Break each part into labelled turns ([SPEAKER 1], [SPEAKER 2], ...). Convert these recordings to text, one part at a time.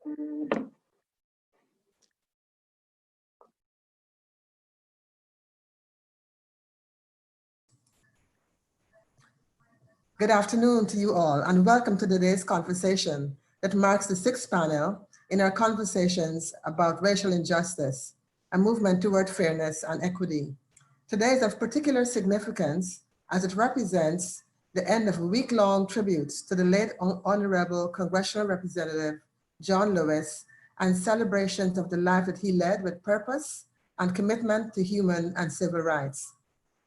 [SPEAKER 1] Good afternoon to you all, and welcome to today's conversation that marks the sixth panel in our conversations about racial injustice, a movement toward fairness and equity. Today is of particular significance as it represents the end of a week-long tributes to the late Honorable Congressional Representative John Lewis and celebrations of the life that he led with purpose and commitment to human and civil rights.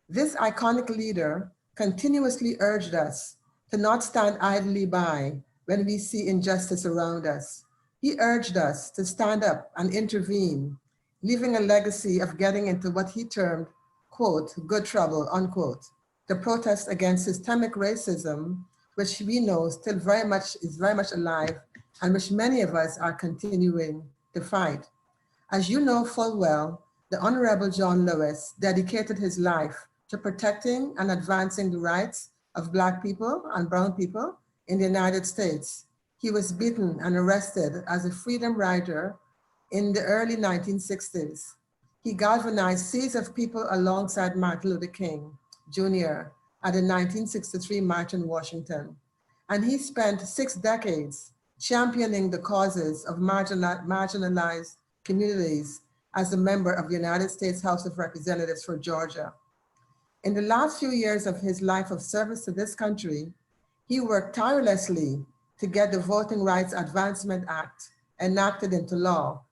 [SPEAKER 1] This iconic leader continuously urged us to not stand idly by when we see injustice around us. He urged us to stand up and intervene, leaving a legacy of getting into what he termed, quote, good trouble, unquote, the protest against systemic racism, which we know still is very much alive and which many of us are continuing to fight. As you know full well, the Honorable John Lewis dedicated his life to protecting and advancing the rights of Black people and brown people in the United States. He was beaten and arrested as a freedom rider in the early 1960s. He galvanized seas of people alongside Martin Luther King Jr. at the 1963 March in Washington. And he spent 6 decades championing the causes of marginalized communities as a member of the United States House of Representatives for Georgia. In the last few years of his life of service to this country, he worked tirelessly to get the Voting Rights Advancement Act enacted into law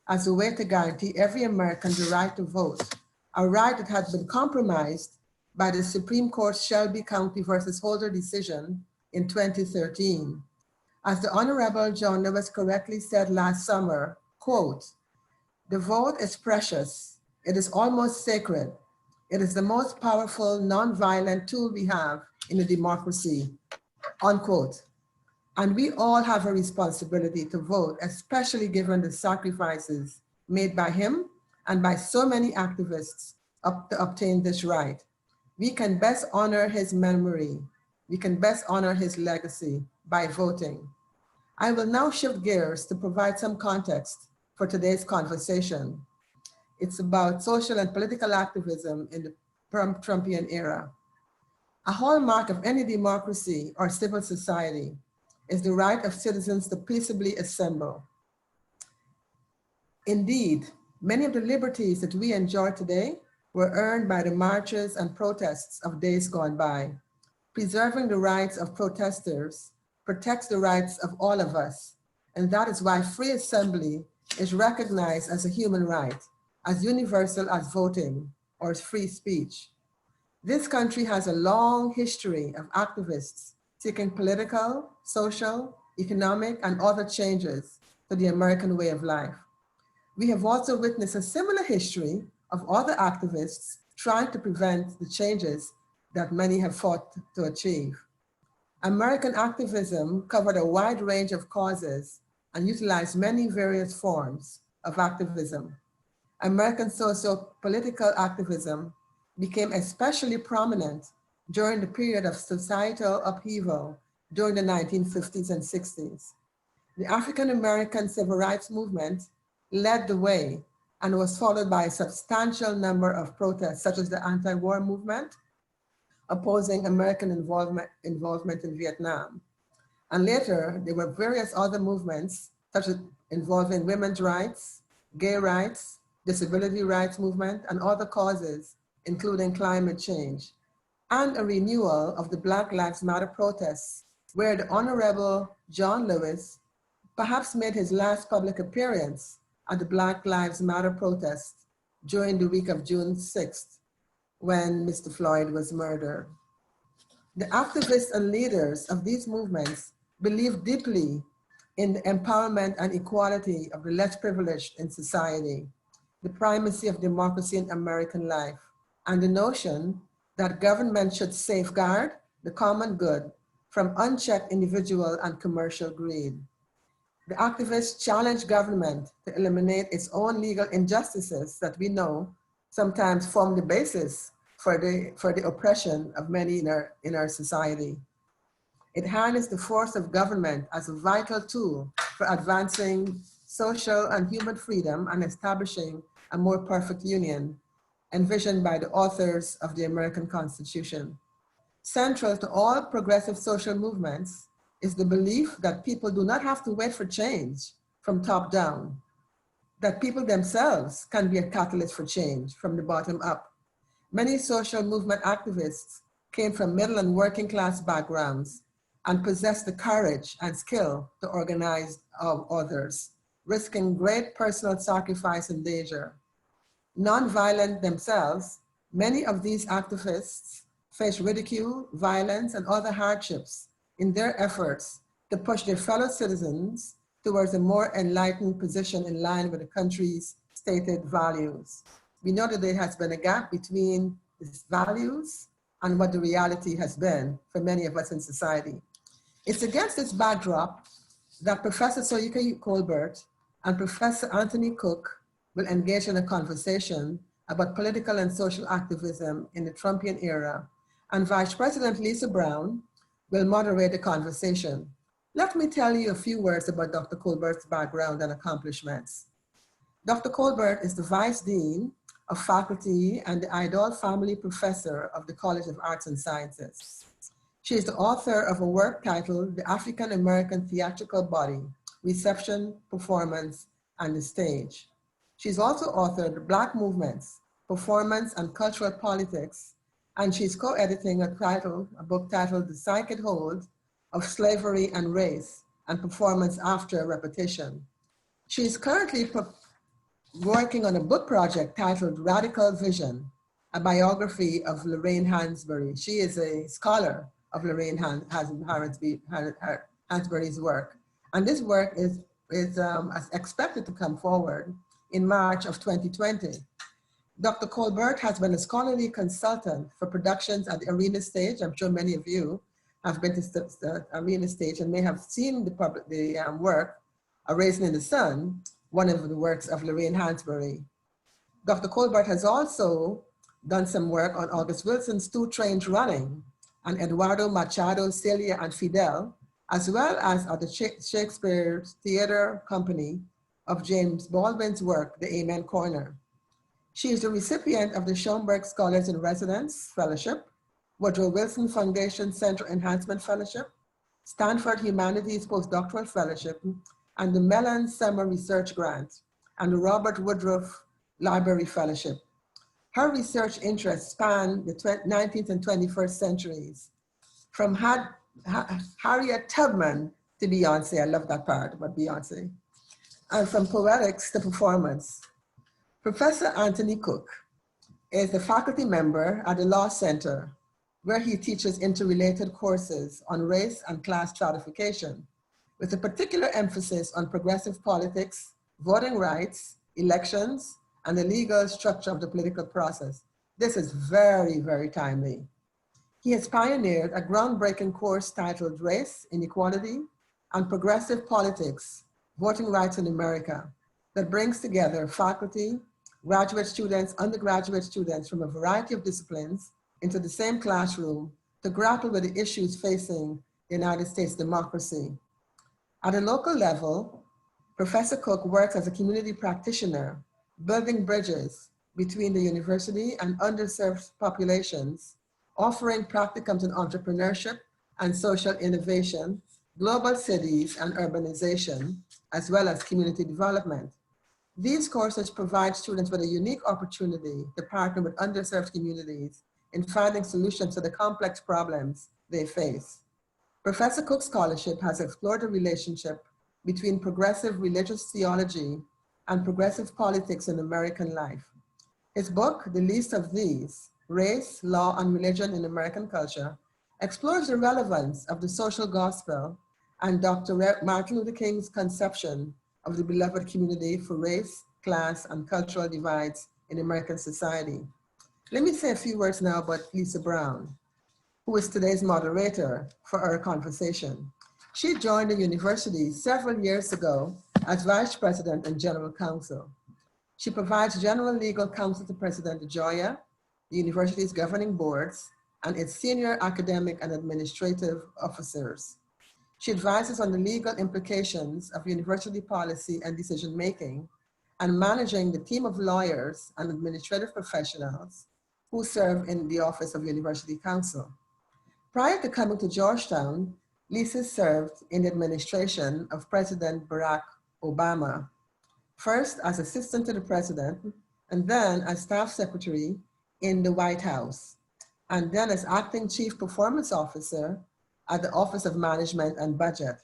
[SPEAKER 1] as a way to guarantee every American the right to vote, a right that had been compromised by the Supreme Court's Shelby County versus Holder decision in 2013. As the Honorable John Lewis correctly said last summer, quote, "The vote is precious. It is almost sacred. It is the most powerful non-violent tool we have in a democracy," unquote. And we all have a responsibility to vote, especially given the sacrifices made by him and by so many activists to obtain this right. We can best honor his memory. We can best honor his legacy by voting. I will now shift gears to provide some context for today's conversation. It's about social and political activism in the Trumpian era. A hallmark of any democracy or civil society is the right of citizens to peaceably assemble. Indeed, many of the liberties that we enjoy today were earned by the marches and protests of days gone by. Preserving the rights of protesters protects the rights of all of us, and that is why free assembly is recognized as a human right, as universal as voting or free speech. This country has a long history of activists seeking political, social, economic, and other changes to the American way of life. We have also witnessed a similar history of other activists trying to prevent the changes that many have fought to achieve. American activism covered a wide range of causes and utilized many various forms of activism. American socio-political activism became especially prominent during the period of societal upheaval during the 1950s and 60s. The African-American civil rights movement led the way and was followed by a substantial number of protests, such as the anti-war movement, opposing American involvement in Vietnam. And later, there were various other movements, such as involving women's rights, gay rights, disability rights movement, and other causes, including climate change, and a renewal of the Black Lives Matter protests, where the Honorable John Lewis perhaps made his last public appearance at the Black Lives Matter protest during the week of June 6th, when Mr. Floyd was murdered. The activists and leaders of these movements believed deeply in the empowerment and equality of the less privileged in society, the primacy of democracy in American life, and the notion that government should safeguard the common good from unchecked individual and commercial greed. The activists challenged government to eliminate its own legal injustices that we know sometimes form the basis for the oppression of many in our society. It harnessed the force of government as a vital tool for advancing social and human freedom and establishing a more perfect union envisioned by the authors of the American Constitution. Central to all progressive social movements is the belief that people do not have to wait for change from top down, that people themselves can be a catalyst for change from the bottom up. Many social movement activists came from middle and working class backgrounds and possessed the courage and skill to organize others, risking great personal sacrifice and danger. Non-violent themselves, many of these activists face ridicule, violence, and other hardships in their efforts to push their fellow citizens towards a more enlightened position in line with the country's stated values. We know that there has been a gap between these values and what the reality has been for many of us in society. It's against this backdrop that Professor Soyika Colbert and Professor Anthony Cook will engage in a conversation about political and social activism in the Trumpian era, and Vice President Lisa Brown will moderate the conversation. Let me tell you a few words about Dr. Colbert's background and accomplishments. Dr. Colbert is the Vice Dean of Faculty and the Idol Family Professor of the College of Arts and Sciences. She is the author of a work titled The African American Theatrical Body, Reception, Performance, and the Stage. She's also authored Black Movements, Performance and Cultural Politics, and she's co-editing a book titled The Psychic Hold of Slavery and Race and Performance After Repetition. She is currently working on a book project titled Radical Vision, a biography of Lorraine Hansberry. She is a scholar of Lorraine Hansberry's work. And this work is expected to come forward in March of 2020. Dr. Colbert has been a scholarly consultant for productions at the Arena Stage. I'm sure many of you have been to the Arena Stage and may have seen the work, A Raisin in the Sun, one of the works of Lorraine Hansberry. Dr. Colbert has also done some work on August Wilson's Two Trains Running and Eduardo Machado's Celia and Fidel, as well as at the Shakespeare Theater Company of James Baldwin's work, The Amen Corner. She is the recipient of the Schoenberg Scholars in Residence Fellowship, Woodrow Wilson Foundation Center Enhancement Fellowship, Stanford Humanities Postdoctoral Fellowship, and the Mellon Summer Research Grant, and the Robert Woodruff Library Fellowship. Her research interests span the 19th and 21st centuries, from Harriet Tubman to Beyonce. I love that part about Beyonce. And from poetics to performance. Professor Anthony Cook is a faculty member at the Law Center, where he teaches interrelated courses on race and class stratification, with a particular emphasis on progressive politics, voting rights, elections, and the legal structure of the political process. This is very, very timely. He has pioneered a groundbreaking course titled Race, Inequality, and Progressive Politics, Voting Rights in America, that brings together faculty, graduate students, undergraduate students from a variety of disciplines into the same classroom to grapple with the issues facing the United States democracy. At a local level, Professor Cook works as a community practitioner, building bridges between the university and underserved populations, offering practicums in entrepreneurship and social innovation, global cities and urbanization, as well as community development. These courses provide students with a unique opportunity to partner with underserved communities in finding solutions to the complex problems they face. Professor Cook's scholarship has explored the relationship between progressive religious theology and progressive politics in American life. His book, The Least of These, Race, Law, and Religion in American Culture, explores the relevance of the social gospel and Dr. Martin Luther King's conception of the beloved community for race, class, and cultural divides in American society. Let me say a few words now about Lisa Brown, who is today's moderator for our conversation. She joined the university several years ago as Vice President and General Counsel. She provides general legal counsel to President DeGioia, the university's governing boards, and its senior academic and administrative officers. She advises on the legal implications of university policy and decision-making, and managing the team of lawyers and administrative professionals who serve in the Office of University Counsel. Prior to coming to Georgetown, Lisa served in the administration of President Barack Obama, first as assistant to the president, and then as staff secretary in the White House, and then as acting chief performance officer at the Office of Management and Budget.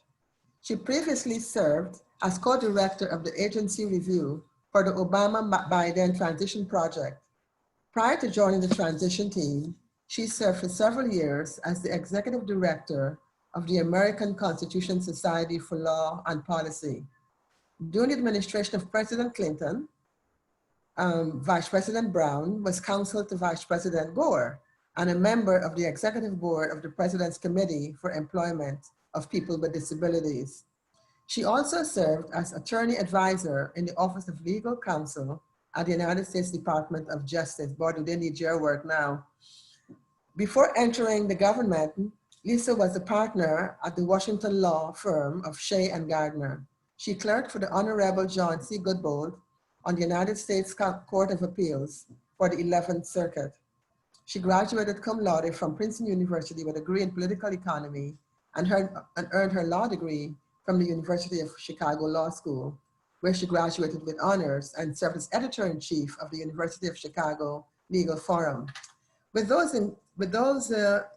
[SPEAKER 1] She previously served as co-director of the agency review for the Obama-Biden Transition Project. Prior to joining the transition team, she served for several years as the executive director of the American Constitution Society for Law and Policy. During the administration of President Clinton, Vice President Brown was counsel to Vice President Gore and a member of the executive board of the President's Committee for Employment of People with Disabilities. She also served as attorney advisor in the Office of Legal Counsel at the United States Department of Justice. Boy, do they need your work now. Before entering the government, Lisa was a partner at the Washington law firm of Shea and Gardner. She clerked for the Honorable John C. Goodbold on the United States Court of Appeals for the 11th Circuit. She graduated cum laude from Princeton University with a degree in political economy and earned her law degree from the University of Chicago Law School, where she graduated with honors and served as editor-in-chief of the University of Chicago Legal Forum. With those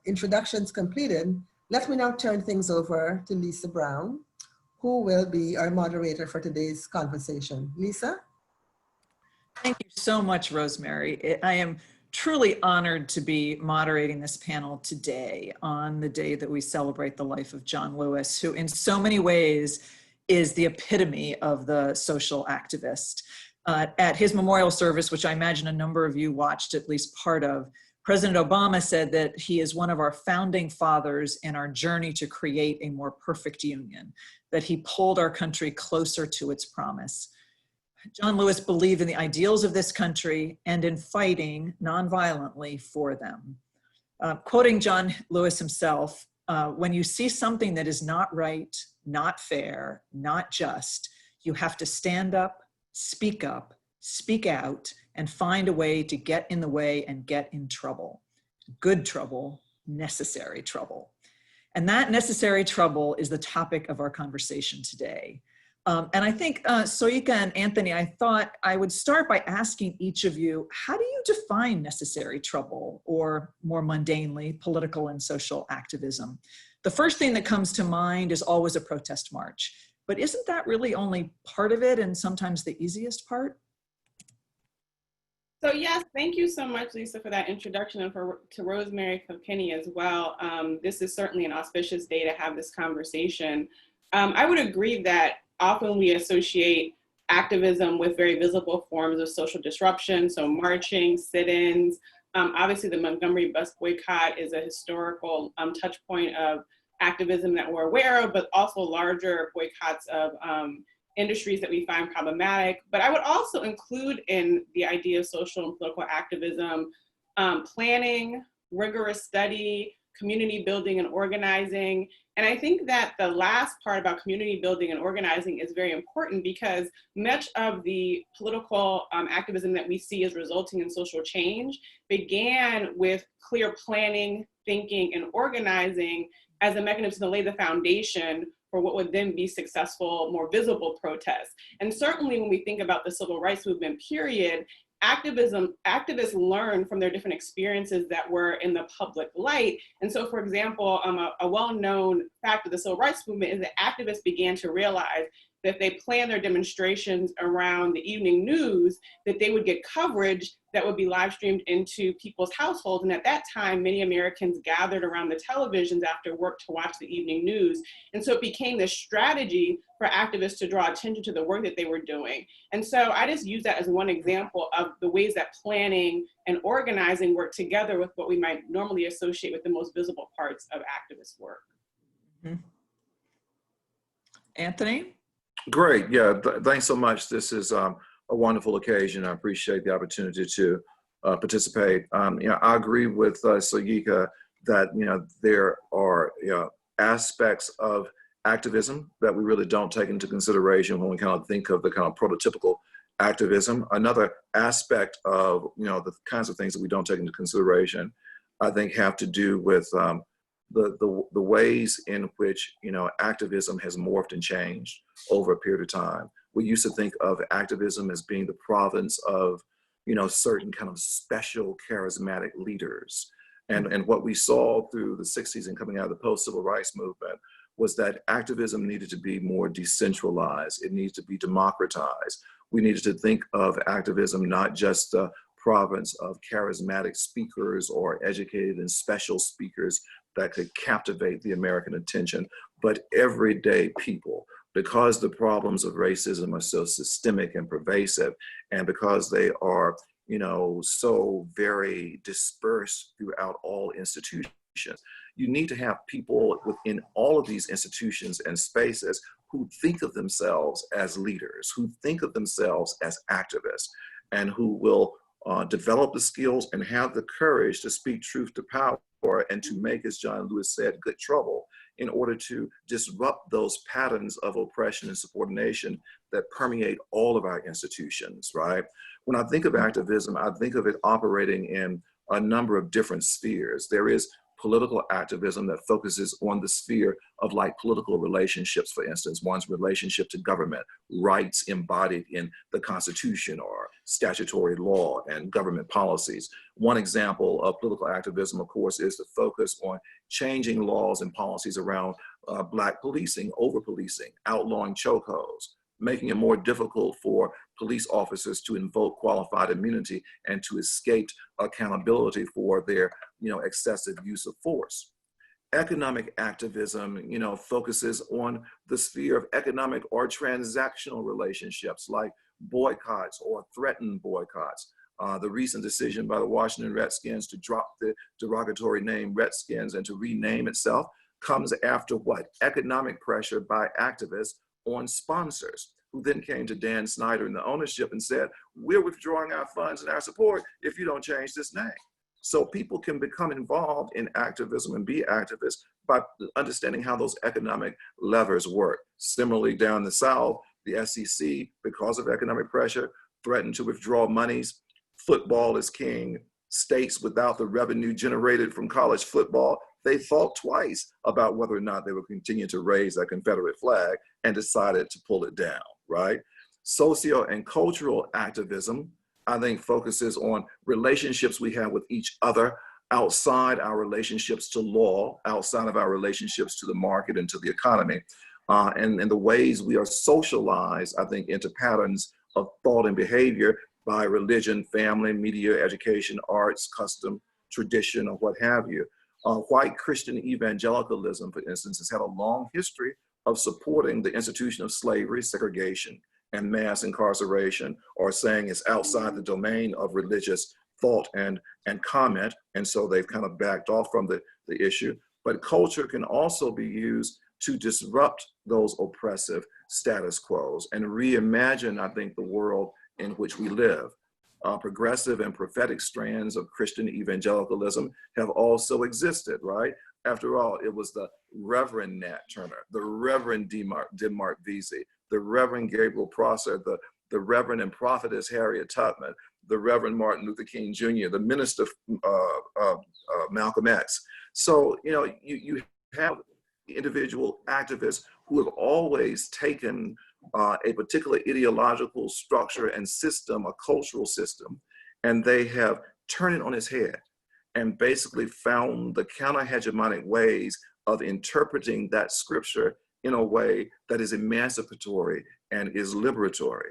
[SPEAKER 1] introductions completed, let me now turn things over to Lisa Brown, who will be our moderator for today's conversation. Lisa?
[SPEAKER 2] Thank you so much, Rosemary. I am truly honored to be moderating this panel today on the day that we celebrate the life of John Lewis, who in so many ways is the epitome of the social activist. At his memorial service, which I imagine a number of you watched at least part of, President Obama said that he is one of our founding fathers in our journey to create a more perfect union, that he pulled our country closer to its promise. John Lewis believed in the ideals of this country and in fighting nonviolently for them. Quoting John Lewis himself, when you see something that is not right, not fair, not just, you have to stand up, speak out, and find a way to get in the way and get in trouble. Good trouble, necessary trouble. And that necessary trouble is the topic of our conversation today. And I think, Soyika and Anthony, I thought I would start by asking each of you, how do you define necessary trouble, or more mundanely, political and social activism? The first thing that comes to mind is always a protest march, but isn't that really only part of it and sometimes the easiest part?
[SPEAKER 3] So yes, thank you so much, Lisa, for that introduction, and to Rosemary Kilkenny as well. This is certainly an auspicious day to have this conversation. I would agree that often we associate activism with very visible forms of social disruption, so marching, sit-ins. Obviously, the Montgomery bus boycott is a historical touch point of activism that we're aware of, but also larger boycotts of industries that we find problematic. But I would also include in the idea of social and political activism, planning, rigorous study, community building and organizing. And I think that the last part about community building and organizing is very important, because much of the political activism that we see as resulting in social change began with clear planning, thinking, and organizing as a mechanism to lay the foundation for what would then be successful, more visible protests. And certainly when we think about the civil rights movement period, activists learn from their different experiences that were in the public light. And so, for example, a well-known fact of the civil rights movement is that activists began to realize that if they planned their demonstrations around the evening news, that they would get coverage that would be live streamed into people's households. And at that time, many Americans gathered around the televisions after work to watch the evening news. And so it became this strategy for activists to draw attention to the work that they were doing. And so I just use that as one example of the ways that planning and organizing work together with what we might normally associate with the most visible parts of activist work.
[SPEAKER 2] Mm-hmm. Anthony?
[SPEAKER 4] Great, yeah, thanks so much. This is a wonderful occasion. I appreciate the opportunity to participate. I agree with Soyika that there are aspects of activism that we really don't take into consideration when we kind of think of the kind of prototypical activism. Another aspect of, the kinds of things that we don't take into consideration, I think, have to do with the ways in which, activism has morphed and changed over a period of time. We used to think of activism as being the province of, certain kind of special charismatic leaders. And what we saw through the 60s and coming out of the post-civil rights movement was that activism needed to be more decentralized. It needs to be democratized. We needed to think of activism not just the province of charismatic speakers or educated and special speakers that could captivate the American attention, but everyday people. Because the problems of racism are so systemic and pervasive, and because they are, so very dispersed throughout all institutions, you need to have people within all of these institutions and spaces who think of themselves as leaders, who think of themselves as activists, and who will develop the skills and have the courage to speak truth to power and to make, as John Lewis said, good trouble, in order to disrupt those patterns of oppression and subordination that permeate all of our institutions, right? When I think of activism, I think of it operating in a number of different spheres. There is political activism that focuses on the sphere of like political relationships, for instance, one's relationship to government, rights embodied in the Constitution or statutory law and government policies. One example of political activism, of course, is the focus on changing laws and policies around Black policing, over-policing, outlawing chokeholds, making it more difficult for police officers to invoke qualified immunity and to escape accountability for their, excessive use of force. Economic activism, focuses on the sphere of economic or transactional relationships like boycotts or threatened boycotts. The recent decision by the Washington Redskins to drop the derogatory name Redskins and to rename itself comes after what? Economic pressure by activists on sponsors, who then came to Dan Snyder and the ownership and said, we're withdrawing our funds and our support if you don't change this name. So people can become involved in activism and be activists by understanding how those economic levers work. Similarly, down the South, the SEC, because of economic pressure, threatened to withdraw monies. Football is king. States without the revenue generated from college football, they thought twice about whether or not they would continue to raise that Confederate flag and decided to pull it down, right? Socio and cultural activism, I think, focuses on relationships we have with each other outside our relationships to law, outside of our relationships to the market and to the economy, and the ways we are socialized, I think, into patterns of thought and behavior by religion, family, media, education, arts, custom, tradition, or what have you. White Christian evangelicalism, for instance, has had a long history of supporting the institution of slavery, segregation, and mass incarceration, or saying it's outside the domain of religious thought and comment, and so they've kind of backed off from the issue. But culture can also be used to disrupt those oppressive status quos and reimagine, I think, the world in which we live. Progressive and prophetic strands of Christian evangelicalism have also existed, right? After all, it was the Reverend Nat Turner, the Reverend Denmark Vesey, the Reverend Gabriel Prosser, the Reverend and Prophetess Harriet Tubman, the Reverend Martin Luther King Jr., the Minister Malcolm X. So, you have individual activists who have always taken a particular ideological structure and system, a cultural system, and they have turned it on its head and basically found the counter-hegemonic ways of interpreting that scripture in a way that is emancipatory and is liberatory.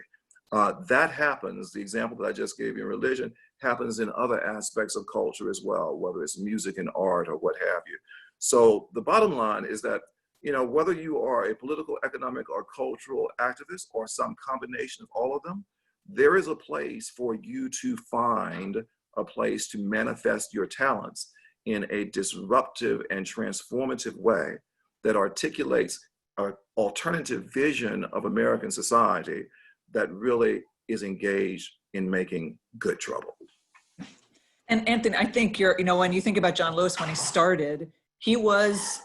[SPEAKER 4] That happens, the example that I just gave you in religion, happens in other aspects of culture as well, whether it's music and art or what have you. So the bottom line is that, whether you are a political, economic, or cultural activist, or some combination of all of them, there is a place for you to find a place to manifest your talents in a disruptive and transformative way that articulates an alternative vision of American society that really is engaged in making good trouble.
[SPEAKER 2] And Anthony, I think when you think about John Lewis, when he started, he was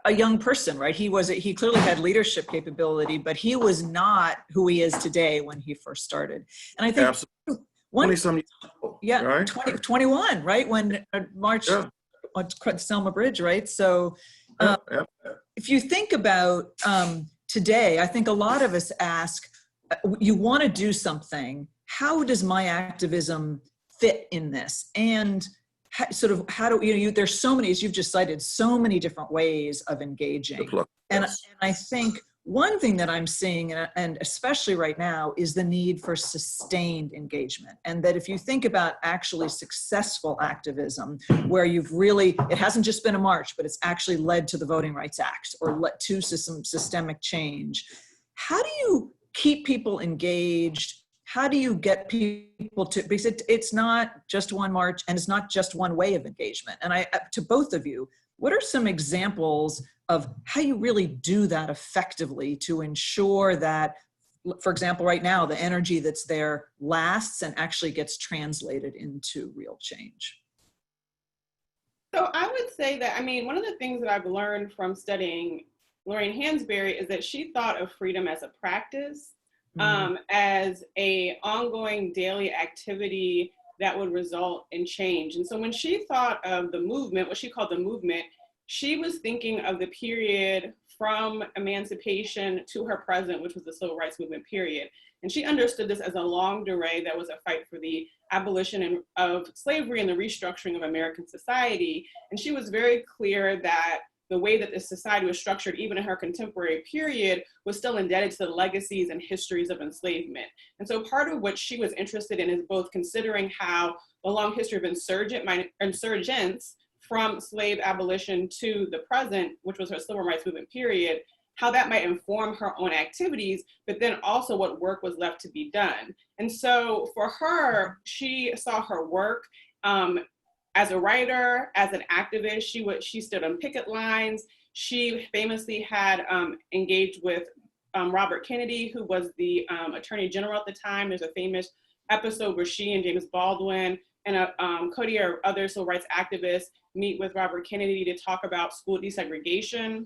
[SPEAKER 2] a young person, right? He clearly had leadership capability, but he was not who he is today when he first started. And I think
[SPEAKER 4] Absolutely.
[SPEAKER 2] one,
[SPEAKER 4] 20-some years old,
[SPEAKER 2] yeah,
[SPEAKER 4] right?
[SPEAKER 2] 21, right? When March
[SPEAKER 4] Yeah.
[SPEAKER 2] on Selma Bridge, right? So
[SPEAKER 4] Yeah, yeah.
[SPEAKER 2] if you think about today, I think a lot of us ask, you want to do something, how does my activism fit in this? And how do there's so many, as you've just cited, so many different ways of engaging. And I think one thing that I'm seeing, and especially right now, is the need for sustained engagement. And that if you think about actually successful activism, where it hasn't just been a march, but it's actually led to the Voting Rights Act or led to some systemic change. How do you keep people engaged? How do you get people to, because it's not just one march and it's not just one way of engagement. And to both of you, what are some examples of how you really do that effectively to ensure that, for example, right now, the energy that's there lasts and actually gets translated into real change?
[SPEAKER 3] So I would say that, one of the things that I've learned from studying Lorraine Hansberry is that she thought of freedom as a practice, as a ongoing daily activity that would result in change. And so when she thought of the movement, what she called the movement, she was thinking of the period from emancipation to her present, which was the civil rights movement period. And she understood this as a longue durée that was a fight for the abolition of slavery and the restructuring of American society. And she was very clear that the way that this society was structured, even in her contemporary period, was still indebted to the legacies and histories of enslavement. And so part of what she was interested in is both considering how the long history of insurgents from slave abolition to the present, which was her civil rights movement period, how that might inform her own activities, but then also what work was left to be done. And so for her, she saw her work as a writer, as an activist. She stood on picket lines. She famously had engaged with Robert Kennedy, who was the Attorney General at the time. There's a famous episode where she and James Baldwin and Cody or other civil rights activists meet with Robert Kennedy to talk about school desegregation.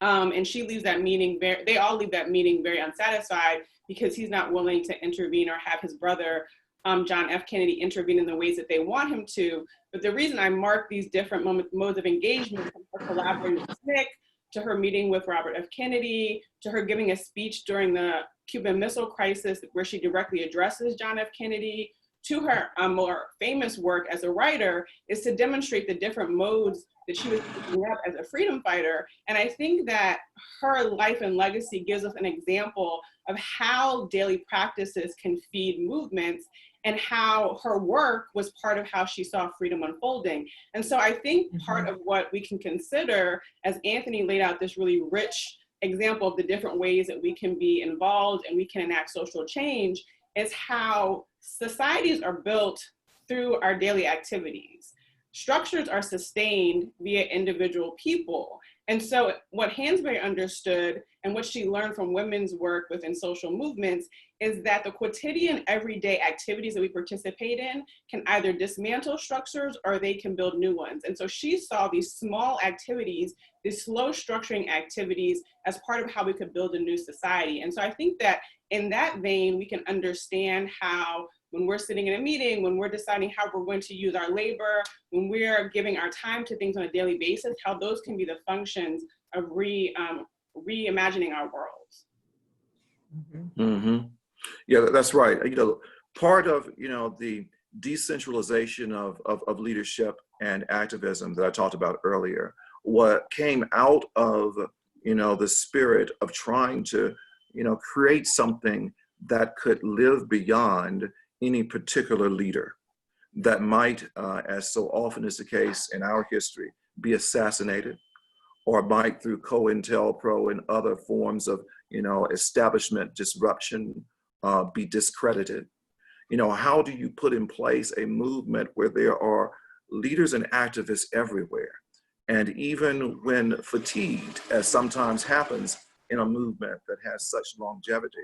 [SPEAKER 3] And she leaves that meeting, they all leave that meeting very unsatisfied because he's not willing to intervene or have his brother, John F. Kennedy, intervene in the ways that they want him to. But the reason I mark these different modes of engagement, from her collaborating with SNCC, to her meeting with Robert F. Kennedy, to her giving a speech during the Cuban Missile Crisis where she directly addresses John F. Kennedy, to her more famous work as a writer, is to demonstrate the different modes that she was picking up as a freedom fighter. And I think that her life and legacy gives us an example of how daily practices can feed movements, and how her work was part of how she saw freedom unfolding. And so I think part of what we can consider, as Anthony laid out this really rich example of the different ways that we can be involved and we can enact social change, is how societies are built through our daily activities. Structures are sustained via individual people. And so what Hansberry understood and what she learned from women's work within social movements is that the quotidian everyday activities that we participate in can either dismantle structures or they can build new ones. And so she saw these small activities, these slow structuring activities, as part of how we could build a new society. And so I think that in that vein, we can understand how when we're sitting in a meeting, when we're deciding how we're going to use our labor, when we're giving our time to things on a daily basis, how those can be the functions of reimagining our worlds.
[SPEAKER 4] Yeah, that's right. Part of, the decentralization of leadership and activism that I talked about earlier, what came out of, the spirit of trying to, create something that could live beyond any particular leader that might, as so often is the case in our history, be assassinated, or might through COINTELPRO and other forms of, establishment disruption, be discredited. How do you put in place a movement where there are leaders and activists everywhere? And even when fatigued, as sometimes happens in a movement that has such longevity,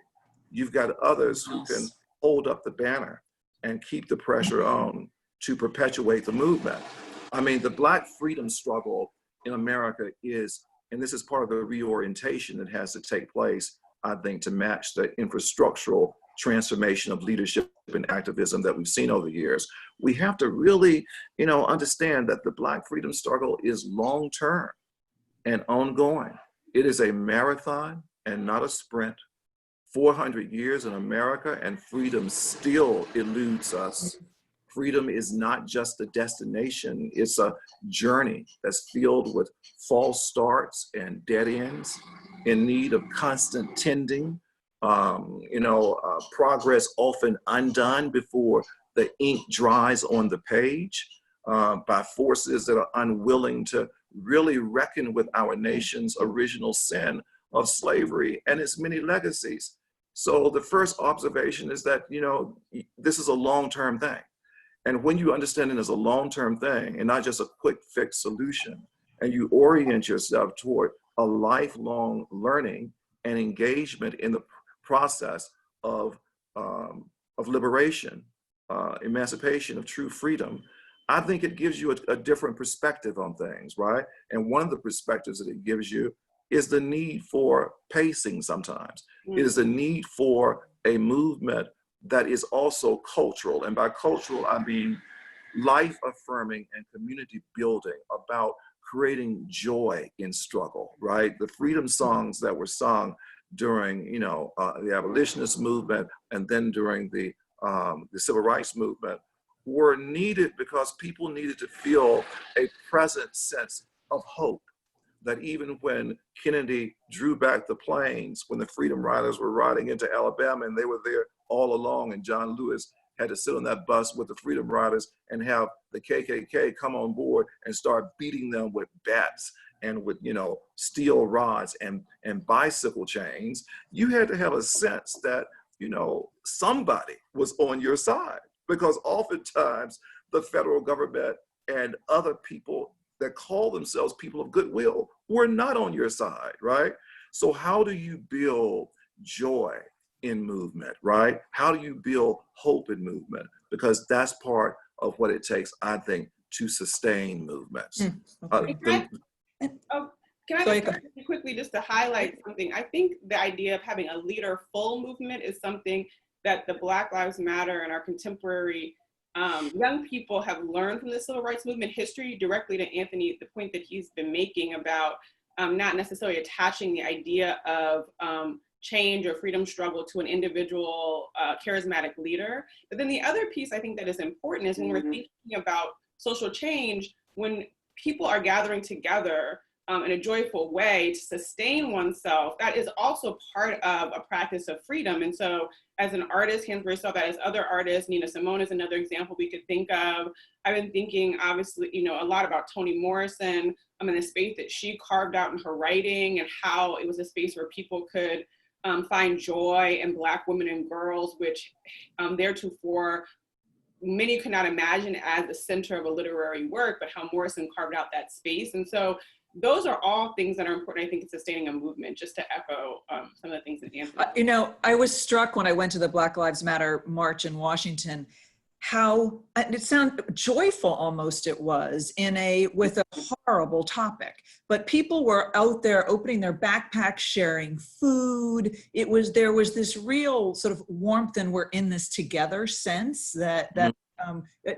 [SPEAKER 4] you've got others who can hold up the banner and keep the pressure on to perpetuate the movement. I mean, the Black freedom struggle in America is And this is part of the reorientation that has to take place, I think, to match the infrastructural transformation of leadership and activism that we've seen over the years. We have to really, understand that the Black freedom struggle is long-term and ongoing. It is a marathon and not a sprint. 400 years in America and freedom still eludes us. Freedom is not just a destination, it's a journey that's filled with false starts and dead ends, in need of constant tending, progress often undone before the ink dries on the page, by forces that are unwilling to really reckon with our nation's original sin of slavery and its many legacies. So the first observation is that, this is a long-term thing. And when you understand it as a long-term thing and not just a quick fix solution, and you orient yourself toward a lifelong learning and engagement in the process of liberation, emancipation, of true freedom, I think it gives you a different perspective on things, right? And one of the perspectives that it gives you is the need for pacing sometimes. It is the need for a movement that is also cultural. And by cultural, I mean life affirming and community building, about creating joy in struggle, right? The freedom songs that were sung during, the abolitionist movement and then during the civil rights movement were needed because people needed to feel a present sense of hope. That even when Kennedy drew back the planes, when the Freedom Riders were riding into Alabama and they were there all along, and John Lewis had to sit on that bus with the Freedom Riders and have the KKK come on board and start beating them with bats and with, steel rods and bicycle chains, you had to have a sense that, somebody was on your side, because oftentimes the federal government and other people that call themselves people of goodwill were not on your side, right? So how do you build joy in movement, right? How do you build hope in movement? Because that's part of what it takes, I think, to sustain movements.
[SPEAKER 2] Okay.
[SPEAKER 3] Can I just quickly just to highlight something? I think the idea of having a leader-full movement is something that the Black Lives Matter and our contemporary young people have learned from the civil rights movement history. Directly to Anthony, the point that he's been making about not necessarily attaching the idea of change or freedom struggle to an individual charismatic leader. But then the other piece I think that is important is when we're thinking about social change, when people are gathering together in a joyful way to sustain oneself, that is also part of a practice of freedom. And so as an artist, Hansberry saw that, as other artists, Nina Simone is another example we could think of. I've been thinking, obviously, a lot about Toni Morrison, in the space that she carved out in her writing, and how it was a space where people could find joy in Black women and girls, which theretofore many could not imagine as the center of a literary work, but how Morrison carved out that space. And so those are all things that are important, I think, in sustaining a movement, just to echo some of the things that Anthony
[SPEAKER 2] I was struck when I went to the Black Lives Matter march in Washington, how it sounded joyful almost it was with a horrible topic, but people were out there opening their backpacks, sharing food. There was this real sort of warmth and we're in this together sense that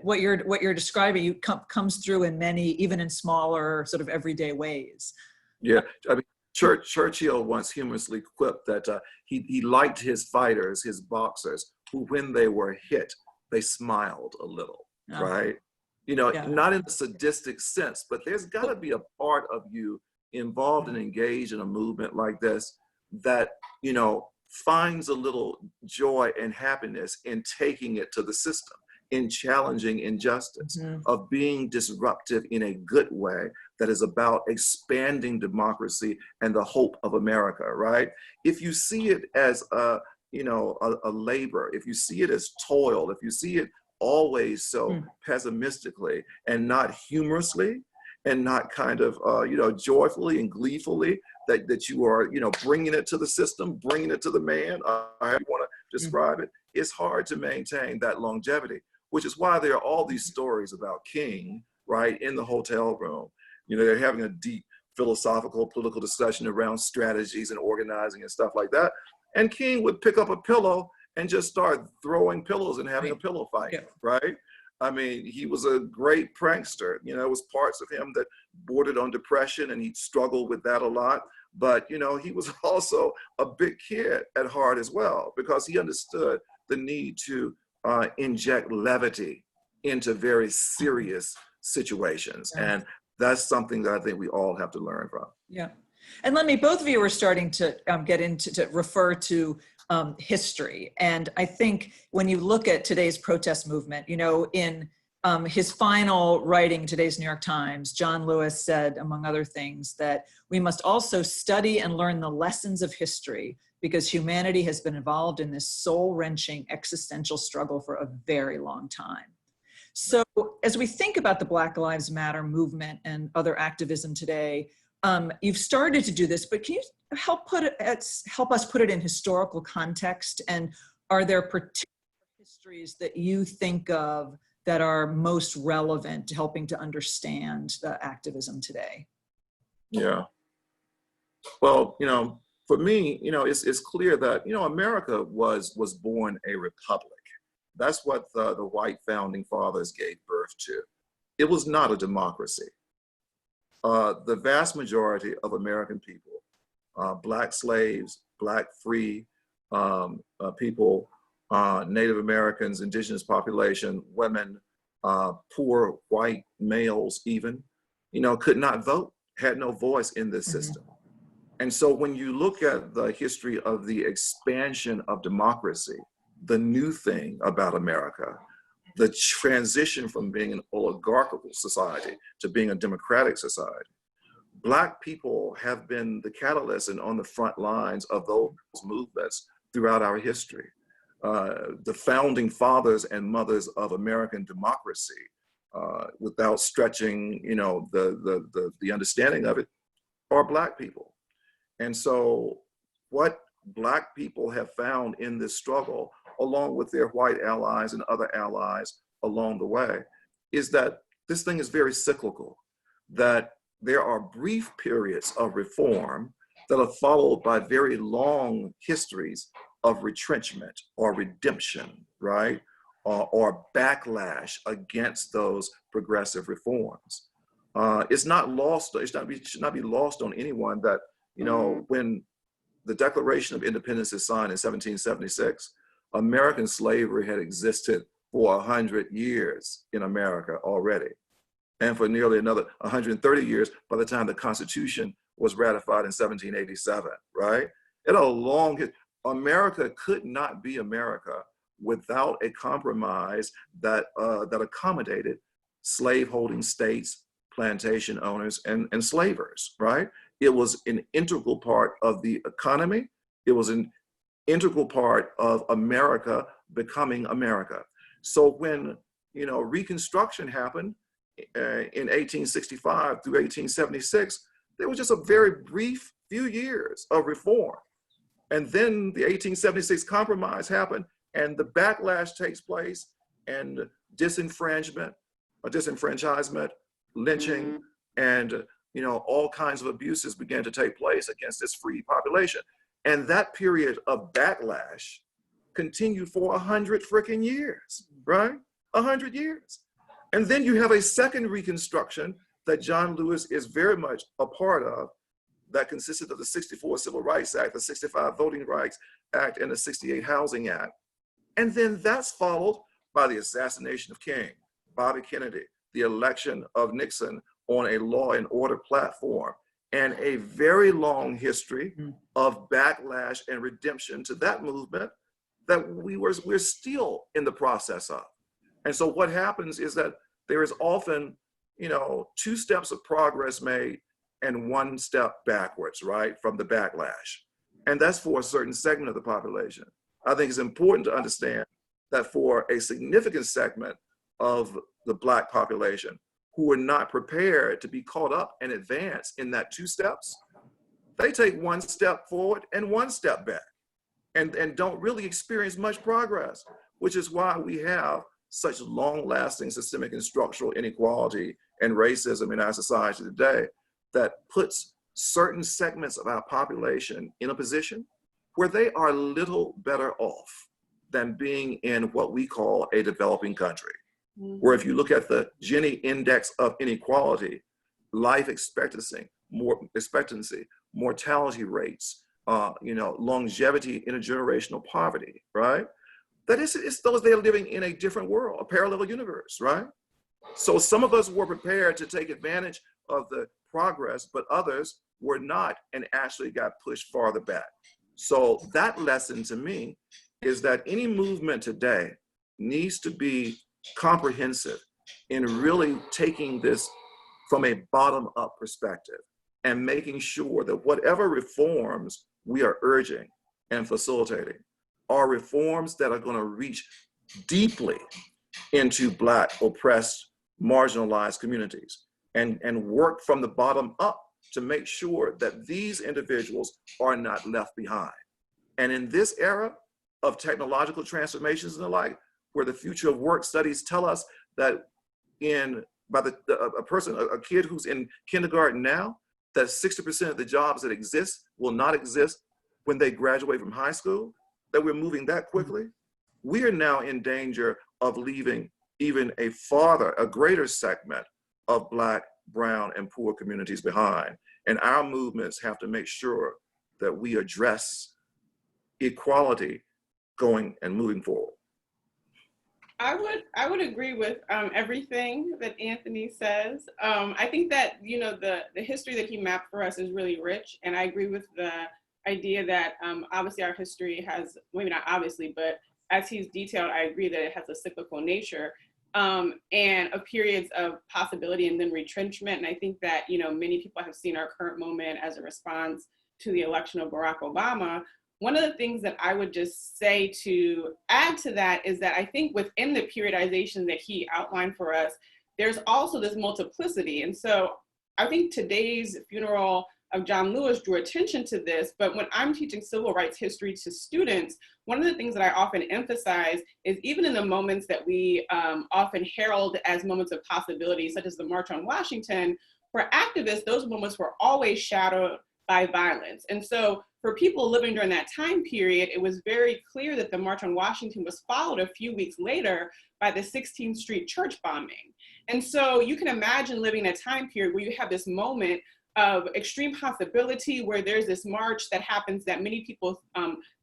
[SPEAKER 2] what you're describing comes through in many, even in smaller sort of everyday ways.
[SPEAKER 4] Yeah, I mean, Churchill once humorously quipped that he liked his fighters, his boxers, who when they were hit, they smiled a little, right? Not in a sadistic sense, but there's got to be a part of you involved and engaged in a movement like this that, finds a little joy and happiness in taking it to the system, in challenging injustice, of being disruptive in a good way that is about expanding democracy and the hope of America, right? If you see it as a labor, if you see it as toil, if you see it always so pessimistically and not humorously and not kind of, joyfully and gleefully that you are, bringing it to the system, bringing it to the man, however you want to describe it, it's hard to maintain that longevity, which is why there are all these stories about King, right, in the hotel room. They're having a deep philosophical, political discussion around strategies and organizing and stuff like that. And King would pick up a pillow and just start throwing pillows and having a pillow fight,
[SPEAKER 2] Yeah.
[SPEAKER 4] right? I mean, he was a great prankster. You know, it was parts of him that bordered on depression, and he struggled with that a lot. But, you know, he was also a big kid at heart as well, because he understood the need to inject levity into very serious situations. And that's something that I think we all have to learn from.
[SPEAKER 2] Yeah. And let me, both of you are starting to get into, to refer to history. And I think when you look at today's protest movement, you know, in his final writing, today's New York Times, John Lewis said, among other things, that we must also study and learn the lessons of history because humanity has been involved in this soul-wrenching existential struggle for a very long time. So as we think about the Black Lives Matter movement and other activism today, you've started to do this, but can you help us put it in historical context? And are there particular histories that you think of that are most relevant to helping to understand the activism today?
[SPEAKER 4] Yeah. Well, you know, for me, you know, it's clear that, you know, America was born a republic. That's what the white founding fathers gave birth to. It was not a democracy. The vast majority of American people, Black slaves, Black free people, Native Americans, indigenous population, women, poor white males even, you know, could not vote, had no voice in this system. And so when you look at the history of the expansion of democracy, the new thing about America, the transition from being an oligarchical society to being a democratic society, Black people have been the catalyst and on the front lines of those movements throughout our history. The founding fathers and mothers of American democracy, without stretching, you know, the understanding of it, are Black people. And so what Black people have found in this struggle, along with their white allies and other allies along the way, is that this thing is very cyclical, that there are brief periods of reform that are followed by very long histories of retrenchment or redemption, right? Or backlash against those progressive reforms. It's not lost, it should not be lost on anyone that, you know, when the Declaration of Independence is signed in 1776, American slavery had existed for 100 years in America already, and for nearly another 130 years by the time the Constitution was ratified in 1787, right? It had a long history. America could not be America without a compromise that accommodated slaveholding states, plantation owners, and enslavers, right? It was an integral part of the economy. It was an integral part of America becoming America. So when, you know, Reconstruction happened in 1865 through 1876, there was just a very brief few years of reform. And then the 1876 Compromise happened, and the backlash takes place, and disenfranchisement, lynching, and, you know, all kinds of abuses began to take place against this free population. And that period of backlash continued for 100 freaking years, right? 100 years. And then you have a second Reconstruction that John Lewis is very much a part of, that consisted of the 64 Civil Rights Act, the 65 Voting Rights Act, and the 68 Housing Act. And then that's followed by the assassination of King, Bobby Kennedy, the election of Nixon on a law and order platform, and a very long history of backlash and redemption to that movement that we're still in the process of. And so what happens is that there is often, you know, 2 steps of progress made and 1 step backwards, right, from the backlash. And that's for a certain segment of the population. I think it's important to understand that for a significant segment of the Black population who are not prepared to be caught up and advance in that 2 steps, they take 1 step forward and 1 step back and don't really experience much progress, which is why we have such long-lasting systemic and structural inequality and racism in our society today. that puts certain segments of our population in a position where they are little better off than being in what we call a developing country. Where if you look at the Gini index of inequality, life expectancy, mortality rates, longevity, intergenerational poverty, right? That it's those they are living in a different world, a parallel universe, right? So some of us were prepared to take advantage of the progress, but others were not and actually got pushed farther back. So that lesson to me is that any movement today needs to be comprehensive in really taking this from a bottom-up perspective and making sure that whatever reforms we are urging and facilitating are reforms that are going to reach deeply into Black, oppressed, marginalized communities and work from the bottom up to make sure that these individuals are not left behind. And in this era of technological transformations and the like, where the future of work studies tell us that a kid who's in kindergarten now, that 60% of the jobs that exist will not exist when they graduate from high school, that we're moving that quickly, we are now in danger of leaving even a greater segment of Black, brown, and poor communities behind. And our movements have to make sure that we address equality going and moving forward.
[SPEAKER 3] I would agree with everything that Anthony says. I think that, the history that he mapped for us is really rich. And I agree with the idea that obviously our history has, maybe not obviously, but as he's detailed, I agree that it has a cyclical nature and of periods of possibility and then retrenchment. And I think that, many people have seen our current moment as a response to the election of Barack Obama. One of the things that I would just say to add to that is that I think within the periodization that he outlined for us, there's also this multiplicity. And so I think today's funeral of John Lewis drew attention to this, but when I'm teaching civil rights history to students, one of the things that I often emphasize is even in the moments that we often herald as moments of possibility, such as the March on Washington, for activists, those moments were always shadowed by violence. And so for people living during that time period, it was very clear that the March on Washington was followed a few weeks later by the 16th Street church bombing. And so you can imagine living in a time period where you have this moment of extreme possibility where there's this march that happens that many people,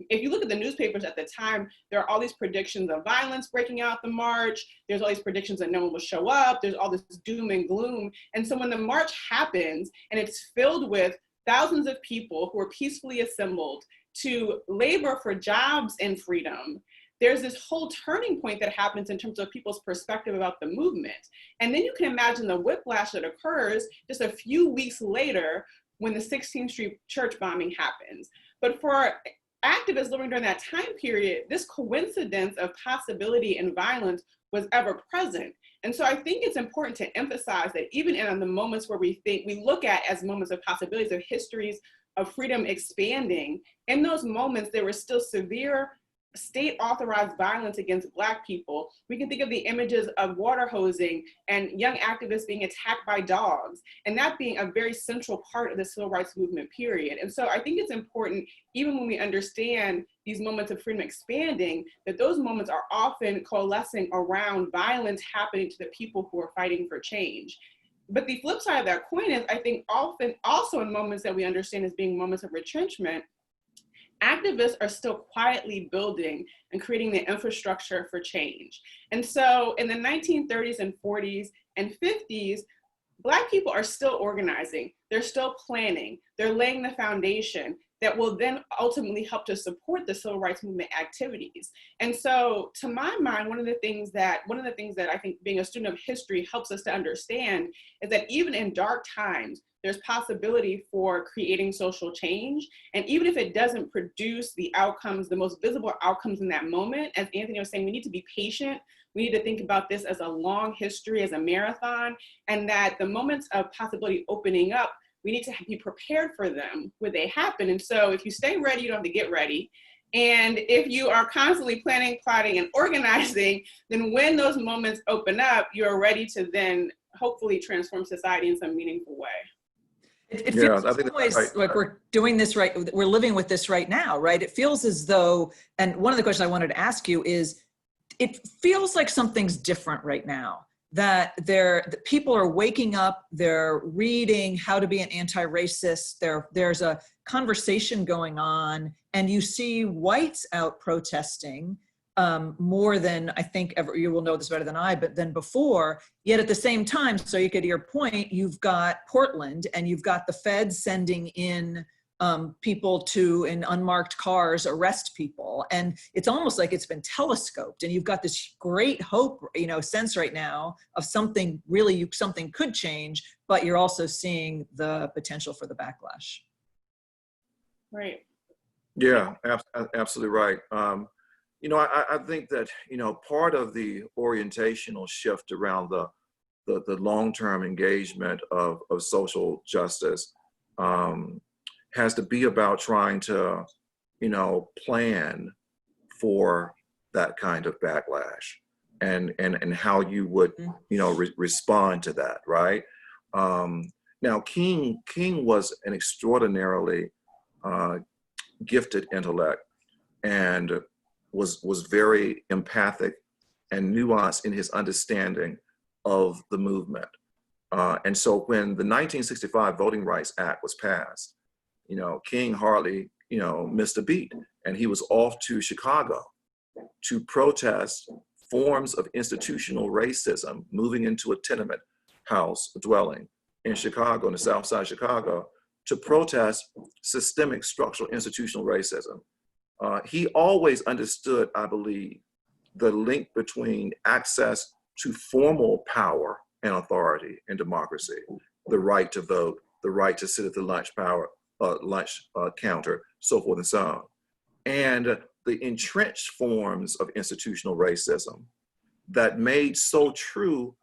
[SPEAKER 3] if you look at the newspapers at the time, there are all these predictions of violence breaking out the march. There's all these predictions that no one will show up. There's all this doom and gloom. And so when the march happens and it's filled with thousands of people who are peacefully assembled to labor for jobs and freedom, there's this whole turning point that happens in terms of people's perspective about the movement. And then you can imagine the whiplash that occurs just a few weeks later when the 16th Street church bombing happens. But for activists living during that time period, this coincidence of possibility and violence was ever present. And so I think it's important to emphasize that even in the moments where we look at as moments of possibilities of histories of freedom expanding, in those moments, there was still severe state-authorized violence against Black people. We can think of the images of water hosing and young activists being attacked by dogs, and that being a very central part of the civil rights movement period. And so I think it's important, even when we understand these moments of freedom expanding, that those moments are often coalescing around violence happening to the people who are fighting for change. But the flip side of that coin is, I think often also in moments that we understand as being moments of retrenchment, activists are still quietly building and creating the infrastructure for change. And so in the 1930s and 40s and 50s, Black people are still organizing, they're still planning, they're laying the foundation that will then ultimately help to support the civil rights movement activities. And so to my mind, one of the things that I think being a student of history helps us to understand is that even in dark times, there's possibility for creating social change. And even if it doesn't produce the outcomes, the most visible outcomes in that moment, as Anthony was saying, we need to be patient. We need to think about this as a long history, as a marathon, and that the moments of possibility opening up, we need to be prepared for them when they happen. And so if you stay ready, you don't have to get ready. And if you are constantly planning, plotting, and organizing, then when those moments open up, you're ready to then hopefully transform society in some meaningful way.
[SPEAKER 2] It
[SPEAKER 4] Yeah,
[SPEAKER 2] feels
[SPEAKER 4] I
[SPEAKER 2] in
[SPEAKER 4] think
[SPEAKER 2] some ways
[SPEAKER 4] that's right.
[SPEAKER 2] like we're doing this right. We're living with this right now, right? It feels as though, and one of the questions I wanted to ask you is, it feels like something's different right now, that that people are waking up, they're reading how to be an anti-racist, there's a conversation going on, and you see whites out protesting more than I think ever, you will know this better than I, but than before. Yet at the same time, so you get to your point, you've got Portland and you've got the feds sending in people to, in unmarked cars, arrest people. And it's almost like it's been telescoped, and you've got this great hope, sense right now of something really, something could change, but you're also seeing the potential for the backlash.
[SPEAKER 3] Right.
[SPEAKER 4] Yeah, absolutely right. I think that, part of the orientational shift around the long-term engagement of social justice has to be about trying to, plan for that kind of backlash and how you would, respond to that, right? Now, King was an extraordinarily gifted intellect and was very empathic and nuanced in his understanding of the movement. And so when the 1965 Voting Rights Act was passed, King hardly, missed a beat, and he was off to Chicago to protest forms of institutional racism, moving into a tenement house dwelling in Chicago, in the South Side of Chicago, to protest systemic structural institutional racism. He always understood, I believe, the link between access to formal power and authority in democracy, the right to vote, the right to sit at the lunch counter, so forth and so on, and the entrenched forms of institutional racism that made so true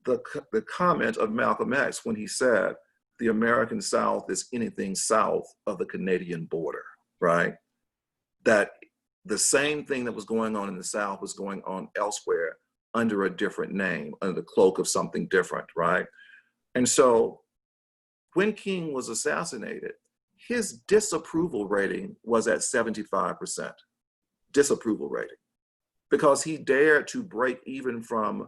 [SPEAKER 4] the comment of Malcolm X when he said, the American South is anything south of the Canadian border, right? That the same thing that was going on in the South was going on elsewhere under a different name, under the cloak of something different, right? And so when King was assassinated, his disapproval rating was at 75%, disapproval rating, because he dared to break even from